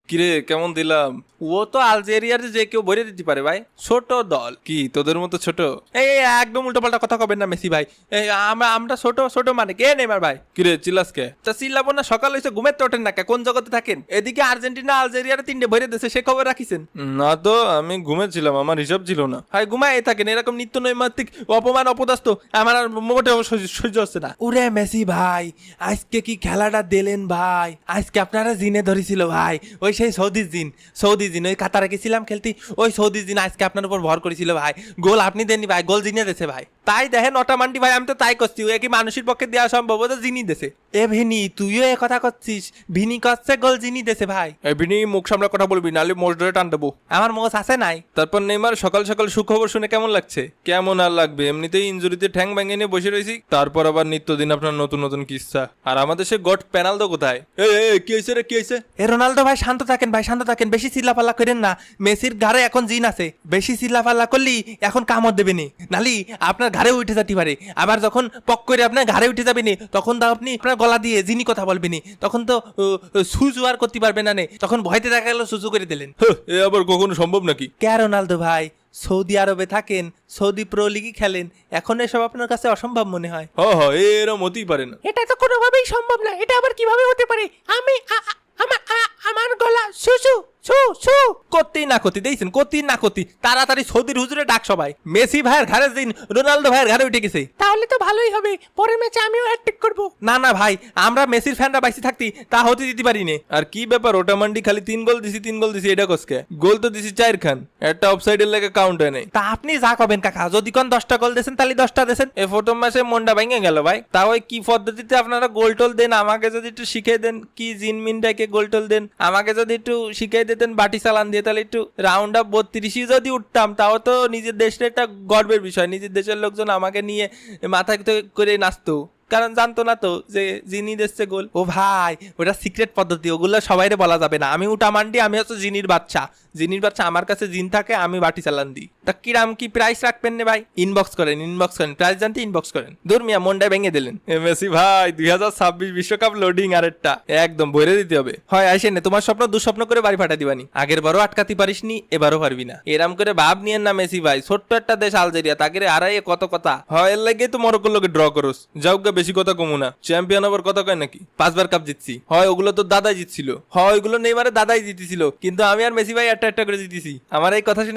কিরে কেমন দিলাম? ও তো আলজেরিয়ার যে কেউ ভরে দিতে পারে ভাই, ছোট দল। কি তোদের মতো ছোট? এই একদম উল্টোপাল্টা কথা কবেন না মেসি ভাই। এই আমরা ছোট ছোট মানে কে নেইমার ভাই? কিরে চিল্লাস কে? তা চিল্লাবো না, সকাল হয়েছে ঘুমের তো ওঠেন না কে? কোন জগতে থাকেন? এদিকে আর্জেন্টিনা আলজেরিয়ার 3টে ভরে দিয়েছে, সে খবর রাখিছেন? না তো, আমি ঘুমেছিলাম, আমার হিসাব ছিল না। হাই ঘুমায় থাকেন, এরকম নিত্য নৈমিত্তিক অপমান অপদস্থ আমার আর মোটেও সহ্য হচ্ছে না। ওরে মেসি ভাই, আজকে কি খেলাটা দিলেন ভাই? আজকে আপনারা জিনে ধরেছিল ভাই, ওই সেই সৌদি জিন ওই কাতারে গেছিলাম খেলতে, ওই সৌদি জিন আজকে আপনার উপর ভর করেছিল ভাই। গোল আপনি দেননি ভাই, গোল জিনে দেছে ভাই। তাই দেখেন অটামান্ডি ভাই, আমি তো তাই করছি, ও কি মানুষের পক্ষে দেওয়া সম্ভব? ও তো জিনি দেছে। এ ভিনি, তুইও এ কথা করছিস? ভিনি করছে গোল জিনি দেছে ভাই। এমনি মুখ সামনে কথা বলবি, নাহলে মোষ ধরে টান দেবো। আমার মোষ আছে নাই? তারপর নেইমার সকাল সকাল সুখবর শুনে কেমন লাগছে? কেমন আর লাগবে, এমনিতেই ইনজুরিতে ঠ্যাং ভেঙে নিয়ে বসে রয়েছি, তারপর আবার নিত্যদিন আপনার নতুন নতুন কিস্সা। আর আমাদের সে গট পেনাল্ডো কোথায়? কি হয়েছে রে, কি হয়েছে? এ রোনালদো ভাই শান্ত থাকেন ভাই, শান্ত থাকেন, বেশি চিল্লাপাল্লা করেন না। মেসির ঘাড়ে এখন জিন আছে, বেশি চিল্লাপাল্লা করলি এখন কামড় দেবে নি, নালি আপনার ঘাড়ে উঠে যেতে পারে। আবার যখন পক করে আপনার ঘাড়ে উঠে যাবে নি, তখন তো আপনি আপনার গলা দিয়ে জিনি কথা বলবেন নি, তখন তো সুজু আর করতে পারবে না নে, তখন ভয়তে দেখা গেল সুজু করে দিলেন। এ আবার কখনো সম্ভব নাকি? কে রোনালদো ভাই, সৌদি আরবে থাকেন, সৌদি প্রো লিগই খেলেন, এখন এসব আপনার কাছে অসম্ভব মনে হয়? এরম হতেই পারে না। এটা তো কোনোভাবেই সম্ভব না, এটা আবার কিভাবে হতে পারে? আমি আমার গলা সুসু সু সু করতেই না করতে দেখছেন, করতেই না করতে তাড়াতাড়ি সৌদির হুজুরে ডাক সবাই। মেসি ভাইয়ের ঘাড়ে দিন, রোনালদো ভাইয়ের ঘাড়ে উঠে গেছে। তাহলে তো ভালোই হবে, পরের ম্যাচে আমিও হ্যাটট্রিক করব। না না ভাই, আমরা মেসির ফ্যানরা বাইসে থাকতি তা হতে দিতে পারি নে। আর কি ব্যাপার, ওটা মান্ডি খালি 3 গোল দিছি এটা কসকে? গোল তো দিছি 4 খান, একটা অফসাইডের লেগে কাউন্ট হয় নাই। তা আপনি যা করবেন কাকা, যদি কোন 10টা গোল দেন তাহলে 10টা দেন। এ প্রথম মাসে মনটা ভেঙে গেল ভাই। তা ওই কি পদ্ধতিতে আপনারা গোল টোল দেন, আমাকে যদি একটু শিখিয়ে দেন। কি জিনমিনটাকে গোল টোল দেন, আমাকে যদি একটু শিখিয়ে দিতেন বাটি চালান দিয়ে, তাহলে একটু রাউন্ড আপ 32 যদি উঠতাম, তাও তো নিজের দেশের একটা গর্বের বিষয়। নিজের দেশের লোকজন আমাকে নিয়ে মাথায় করে নাচতো, কারণ জানতো না তো যে জিনি দিচ্ছে গোল। ও ভাই, ওটা সিক্রেট পদ্ধতি, ওগুলো সবাইরে বলা যাবে না। আমি উটা মান্ডি, আমি হচ্ছে জিনির বাচ্চা। আমার কাছে জিন থাকে, আমি বাটি চালান দিই। তা কিরাম কি প্রাইস রাখবেন নে ভাই? ইনবক্স করেন প্রাইস জানতে ইনবক্স করেন। দূর মিয়া, মনটা ভেঙে দিলেন। মেসি ভাই 2026 বিশ্বকাপ লোডিং আরেকটা একদম ভরে দিতে হবে। হয় আইসেন না, তোমার স্বপ্ন দুঃস্বপ্ন করে বাড়ি ফাটা দিবানি। আগের বারও আটকাতে পারিসনি, এবারও পারবি না। এরাম করে ভাব নিয়েন না মেসি ভাই, ছোট্ট একটা দেশ আলজেরিয়া, তাকে আড়াইয়ে কত কথা হয়, এর লাগে তো মরক্কোর লোকে ড্র করস। যাও গা, বেশি কথা কমু না। চ্যাম্পিয়ন আবার কথা কয় নাকি? 5বার কাপ জিতছি। হয় ওগুলো তো দাদাই জিতছিল, হয় ওগুলো নেইমারে দাদাই জিতেছিল, কিন্তু আমি আর মেসি ভাই একটা একটা করে জিতেছি। আমার এই কথা শুনে